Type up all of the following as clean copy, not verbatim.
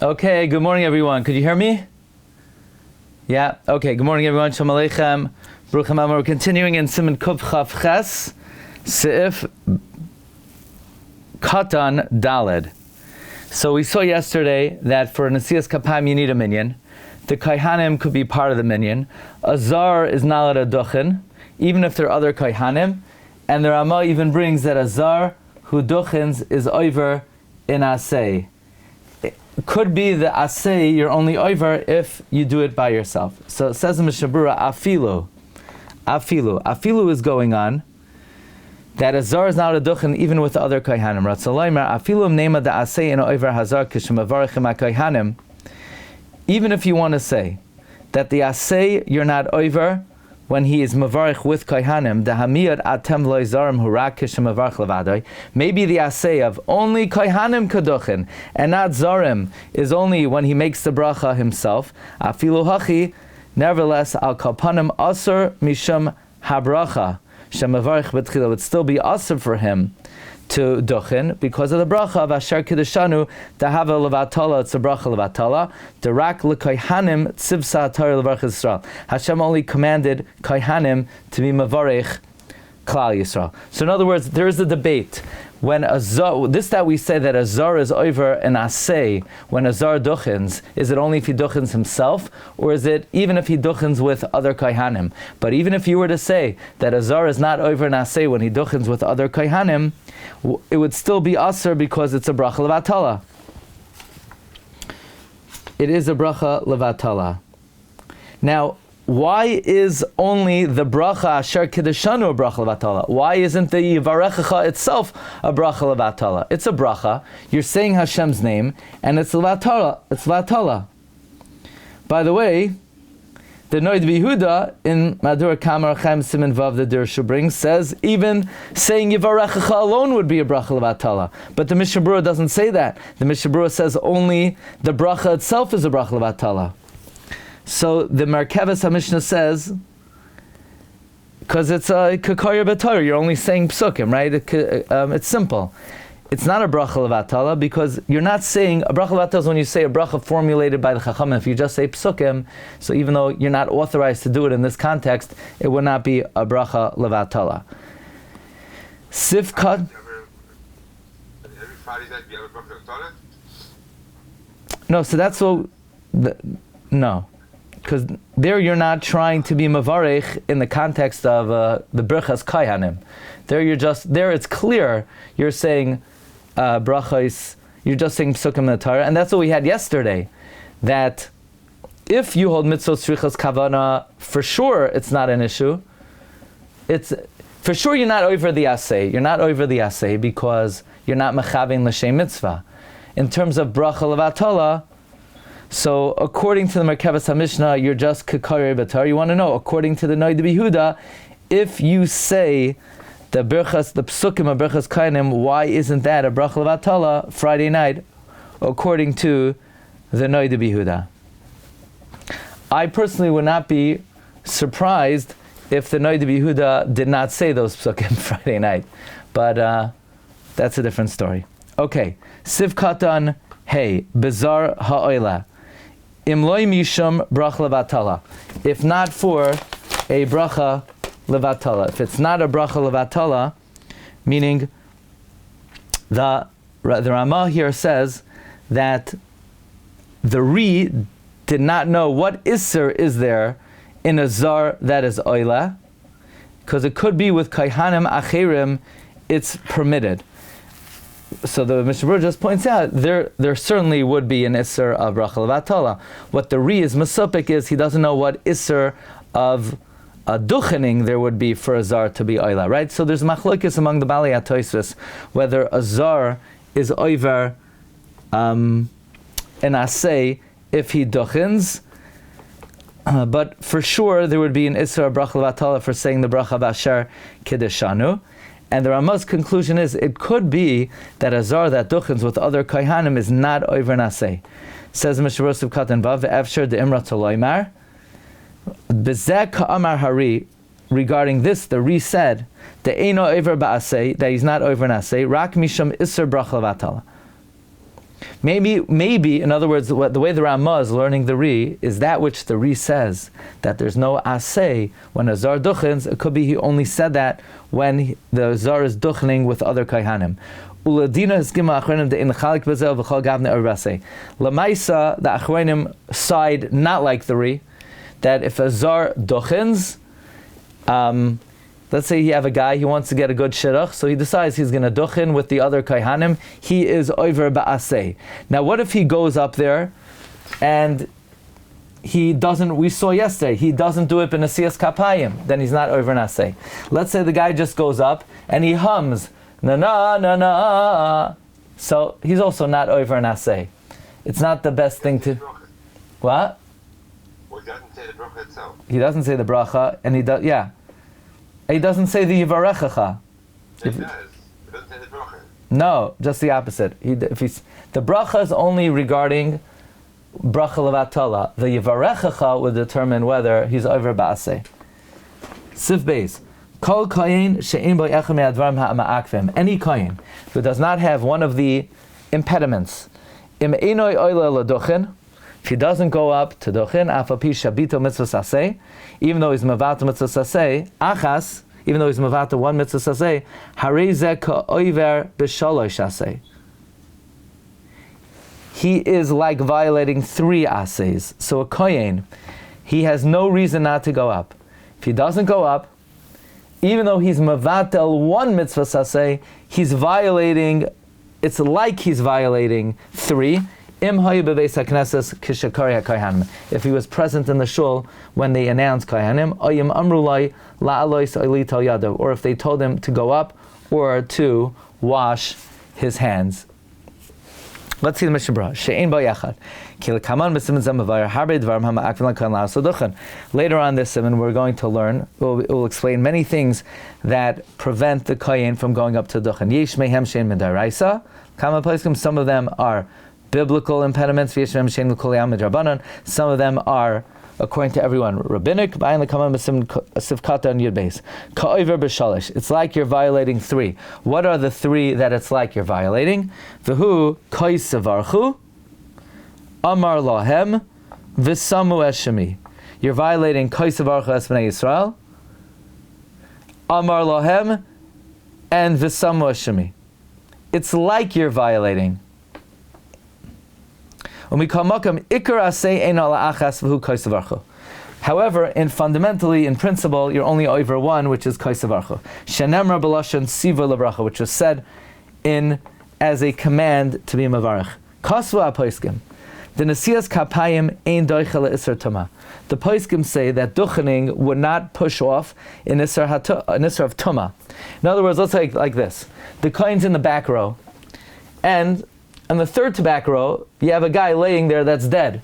Okay, good morning everyone. Could you hear me? Yeah, okay, good morning everyone. Shalom Aleichem. Baruch We're continuing in Siman Kuf Chaf Ches, Seif Katan Daled. So we saw yesterday that for Nesius Kapayim you need a minyan. The Kaihanim could be part of the minyan. A Zar is not a duchen, even if there are other Kaihanim. And the Ramah even brings that a Zar who duchens is over in Asay. Could be the asay you're only over if you do it by yourself. So it says in Berura, afilu is going on that a zar is not a duchen even with the other kaihanim. Ratzalaimer afilu nema da asay in over hazar kishmavarichem kaihanim. Even if you want to say that the asay you're not over when he is mavarich with kaihanim, the hamiyad atem loy zarim hurak kishmavarich levadai. Maybe the asay of only kaihanim kaduchen and not zarim is only when he makes the bracha himself. Afilu hachi, nevertheless al kalpanim asur mishum habracha shemavarich betchila would still be asur for him to duchen because of the bracha of Asher Kiddushanu Tahava Levatala. It's a bracha Levatala. Derak lekayhanim tzivsa Torah levarch Yisrael. Hashem only commanded kayhanim to be mavarich Klal Yisrael. So in other words, there is a debate when a zar, this that we say that a zar is over an asay when a zar duchens, is it only if he duchens himself, or is it even if he duchens with other kayhanim? But even if you were to say that a zar is not over an asay when he duchens with other kayhanim, it would still be asr because it's a bracha levatala. It is a bracha levatala. Now, why is only the bracha asher kiddushanu a bracha levatala? Why isn't the yivarechacha itself a bracha levatala? It's a bracha. You're saying Hashem's name, and it's levatala. It's levatala. By the way, the Rabbi Yehuda in Madur Kamar Chaim Siman Vav the Dirshu brings says even saying yivarechacha alone would be a bracha levatala. But the Mishna doesn't say that. The Mishna says only the bracha itself is a bracha levatala. So the Merkeves HaMishna says, because it's a kakaya b'torah, you're only saying psukim, right? It's simple. It's not a bracha levatala because you're not saying a bracha levatala is when you say a bracha formulated by the chacham. If you just say psukim, so even though you're not authorized to do it in this context, it would not be a bracha levatala. Sifkat. Every Friday night you have a bracha levatala? No, so that's what. No. Because there you're not trying to be mavarech in the context of the brachas kaihanim. There it's clear you're saying brachas, you're just saying psukim in the Torah, and that's what we had yesterday. That if you hold mitzvot tzrichas kavana, for sure it's not an issue. It's for sure you're not over the asay. You're not over the asay because you're not mechavin l'shem mitzvah. In terms of bracha levatala. So according to the Merkeves HaMishna, you're just kakari batar. You want to know, according to the Rabbi Yehuda, if you say the berchas, the psukim of berchas kainim, why isn't that a bracha levatala Friday night? According to the Rabbi Yehuda, I personally would not be surprised if the Rabbi Yehuda did not say those psukim Friday night, but that's a different story. Okay, Siv Katan Hey Bizar Ha'oila. Imloi mishum bracha levatala. If not for a bracha levatala, if it's not a bracha levatala, meaning the Ramah here says that the Ri did not know what isser is there in a zar that is oila, because it could be with kaihanim acherim, it's permitted. So the Mishna just points out there certainly would be an isser of bracha levatala. What the Ri is masupik is he doesn't know what isser of a duchening there would be for a zar to be oila, right? So there's machlokes among the Balei HaTosfos whether a zar is over an asay if he duchens, but for sure there would be an isser of bracha levatala for saying the bracha of Asher Kiddushanu. And the Ramah's conclusion is it could be that a zar that duchens with other kaihanim is not over an asay. Says Mishra Siv Katan Vav ve'efsher de'imra toloymar bezek ka'amar hari. Regarding this, the Ri said the eino over ba'asay, that he's not over an asay rak misham iser bracha levatala. Maybe, in other words, the way the Ramah is learning the Ri is that which the Ri says, that there's no asay when a zar duchens. It could be he only said that when the zar is duchening with other kaihanim. Uladina heskima achronim de in chalik bezel v'chol gavne arvase. Lamaisa, the achronim side not like the Ri, that if a zar duchens, let's say you have a guy, he wants to get a good shidduch, so he decides he's going to duchen with the other kaihanim. He is over ba'aseh. Now, what if he goes up there and he doesn't, we saw yesterday, he doesn't do it in Nesius Kapayim, then he's not over naseh. Let's say the guy just goes up and he hums, na na na na, so he's also not over naseh. It's not the best thing to... What? Well, he doesn't say the bracha itself. He doesn't say the bracha, and he does, yeah. He doesn't say the Yivarechacha. He does. He doesn't say the bracha. No, just the opposite. The bracha is only regarding bracha levatala. The Yivarechacha would determine whether he's over ba'aseh. Sif beis. Kol kohen she'en bo echad me'advarim ha'ma'akvim. Any kohen who does not have one of the impediments. Im einoi oile leduchen. If he doesn't go up to duchen, afapi shabito mitzvah saseh, even though he's mavata mitzvah saseh, achas, even though he's mavata one mitzvah saseh, harei ka'oiver b'shalosh saseh. He is like violating 3 asays. So a kohen, he has no reason not to go up. If he doesn't go up, even though he's mavatel 1 mitzvah saseh, he's violating, it's like he's violating 3. If he was present in the shul when they announced Kaihanim, or if they told him to go up or to wash his hands. Let's see the Mishnah Berurah. Later on this Siman, we're going to learn, we'll explain many things that prevent the Kayin from going up to Duchen. Some of them are biblical impediments, some of them are, according to everyone, rabbinic. It's like you're violating 3. What are the 3 that it's like you're violating? V'hu koisavarchu, amar lahem, v'samu eshemi. You're violating koisavarchu es b'nei Yisrael, amar lahem, and v'samu eshemi. It's like you're violating. However, fundamentally, in principle, you're only over 1, which is kaisavarchu. Shenemra b'lashon siva lebracha, which was said as a command to be mavarach. Kasva apoiskim. The Nesius Kapayim ein doicha le'isr Tumah. The poiskim say that duchening would not push off in isr of Tumah. In other words, let's say like this: the kohen's in the back row, and on the third to back row, you have a guy laying there that's dead.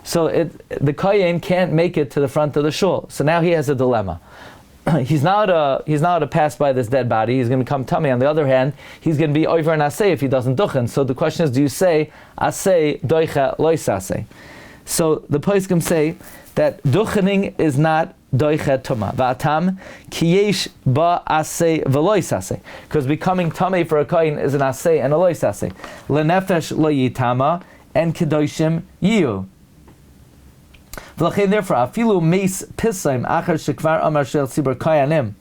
So the kohen can't make it to the front of the shul. So now he has a dilemma. He's not to pass by this dead body. He's going to come tummy. On the other hand, he's going to be over an asay if he doesn't duchen. So the question is, do you say asay doicha lois asay? So the poskim say that duchening is not doicha tumah. Va'atam kiyesh ba asay v'lois asay, because becoming tummy for a kohen is an asay and a lois asay. Lenefesh lo yitama and kedoshim yiyu. Therefore, afilu meis pisaim achar shekvar amar shel tzibur kayanim.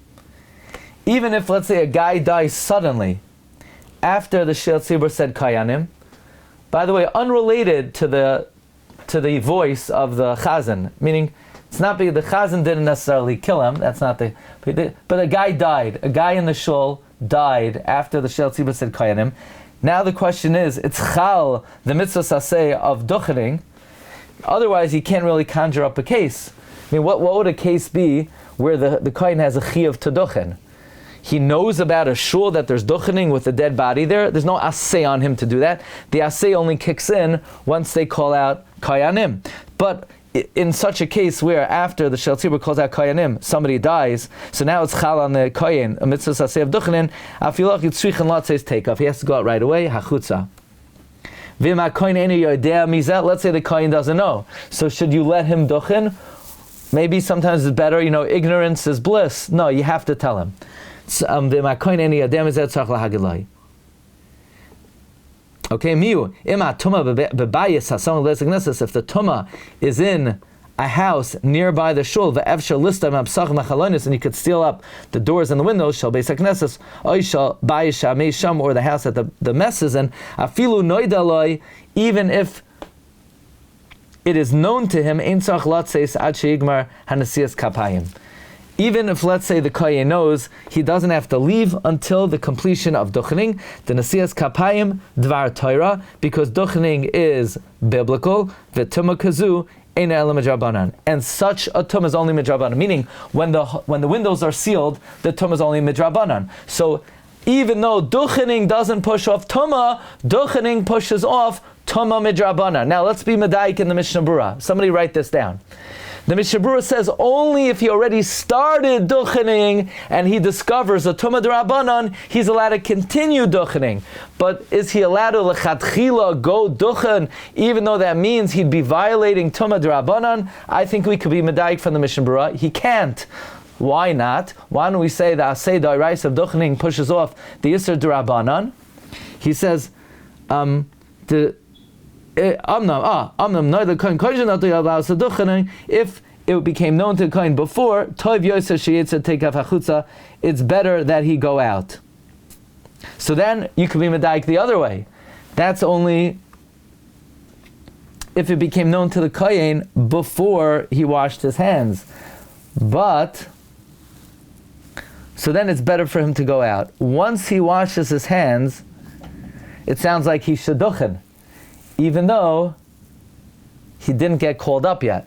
Even if, let's say, a guy dies suddenly after the shel tzibur said kayanim, by the way, unrelated to the voice of the chazan, meaning it's not because the chazan didn't necessarily kill him. That's not but a guy died. A guy in the shul died after the shel tzibur said kayanim. Now the question is, it's chal the mitzvah saseh of duchening. Otherwise, you can't really conjure up a case. I mean, what would a case be where the kohen has a chiyuv to duchen? He knows about a shul that there's duchening with a dead body there. There's no asay on him to do that. The asay only kicks in once they call out kayanim. But in such a case where after the shel tzibur calls out kayanim, somebody dies, so now it's chal on the kohen, a mitzvah asay of duchening, afilach yitzrichen lot says take off. He has to go out right away, hachutza. Let's say the kohen doesn't know. So should you let him duchen? Maybe sometimes it's better, ignorance is bliss. No, you have to tell him. Okay, miu ima tumah bebayis hasam lesig. If the tumah is in a house nearby the shul, ve'efshar listam absach machalonis, and you could steal up the doors and the windows, shall be sakneses, oy shall bayis shamei sham, or the house that the mess is in, afilu noidaloi, even if it is known to him, ein tzarich latzeis ad sheigmar hanesius kapayim. Even if, let's say, the kohen knows, he doesn't have to leave until the completion of duchening, the Nesius Kapayim, Dvar Torah, because duchening is biblical, the Tumah kazu, ein ela midrabanan. And such a Tumah is only midrabanan, meaning when the windows are sealed, the Tumah is only midrabanan. So even though duchening doesn't push off Tumah, duchening pushes off Tumah midrabanan. Now let's be medaik in the Mishnah Berura. Somebody write this down. The Mishnah Berura says only if he already started duchening and he discovers a tumah d'Rabbanan, he's allowed to continue duchening. But is he allowed to lechatchila go duchen, even though that means he'd be violating tumah d'Rabbanan? I think we could be medayik from the Mishnah Berura. He can't. Why not? Why don't we say the asay da'orais of duchening pushes off the Yisr d'Rabbanan? He says, if it became known to the kohen before, it's better that he go out. So then you could be medaik the other way. That's only if it became known to the kohen before he washed his hands. But so then it's better for him to go out. Once he washes his hands, it sounds like he should duchen, even though he didn't get called up yet.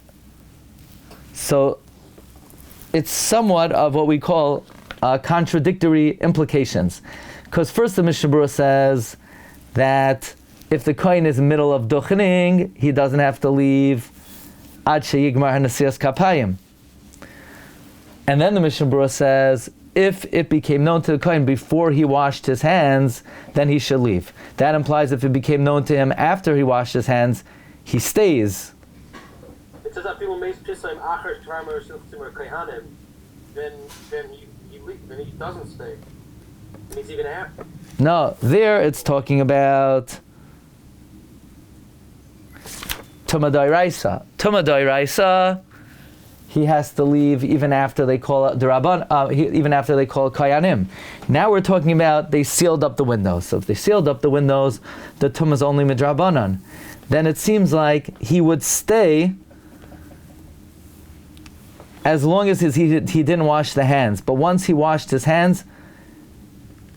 So it's somewhat of what we call contradictory implications. Because first the Mishnah Berura says that if the kohen is in the middle of duchening, he doesn't have to leave ad sheyigmar hanesias kapayim. And then the Mishnah Berura says, if it became known to the kohen before he washed his hands, then he should leave. That implies if it became known to him after he washed his hands, he stays. It says that people may just say achar tramer shilchtim kohanim, then he doesn't stay. And he's even after. No, there it's talking about Tumah d'oraisa. Tumah d'oraisa, he has to leave even after they call it even after they call it kayanim. Now we're talking about they sealed up the windows. So if they sealed up the windows, the tumah is only midrabanan. Then it seems like he would stay as long as he didn't wash the hands. But once he washed his hands,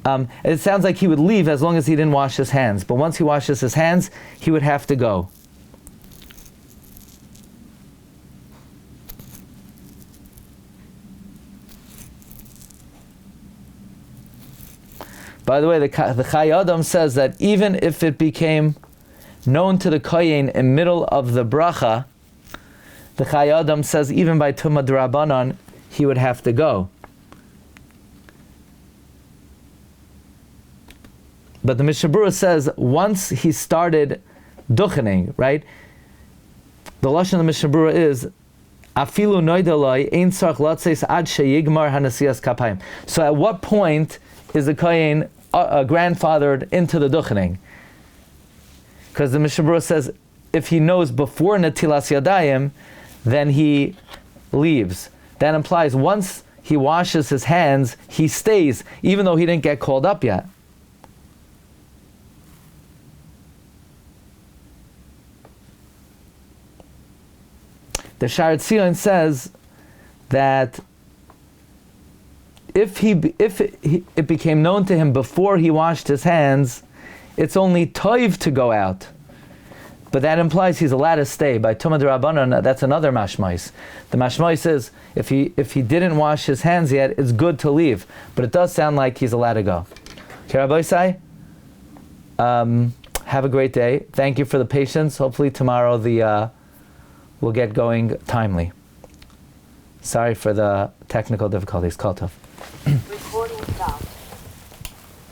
it sounds like he would leave as long as he didn't wash his hands. But once he washes his hands, he would have to go. By the way, the Chai Adam says that even if it became known to the kohen in the middle of the bracha, the Chai Adam says even by Tumah d'Rabbanan, he would have to go. But the Mishnah Berura says once he started duchening, right? The lashon of the Mishnah Berura is afilu noidalai ein tzarich latzeis ad sheyigmar hanesias kapayim. So at what point is the kohen grandfathered into the duchening? Because the Mishnah Berura says if he knows before netilas yadayim, then he leaves. That implies once he washes his hands, he stays, even though he didn't get called up yet. The Sha'ar Tzion says that if it became known to him before he washed his hands, it's only toiv to go out. But that implies he's allowed to stay. By Tumah d'Rabbanan, that's another mashmais. The mashmais is if he didn't wash his hands yet, it's good to leave. But it does sound like he's allowed to go. Okay, Rabbi Isai, have a great day. Thank you for the patience. Hopefully tomorrow we'll get going timely. Sorry for the technical difficulties. Call tough.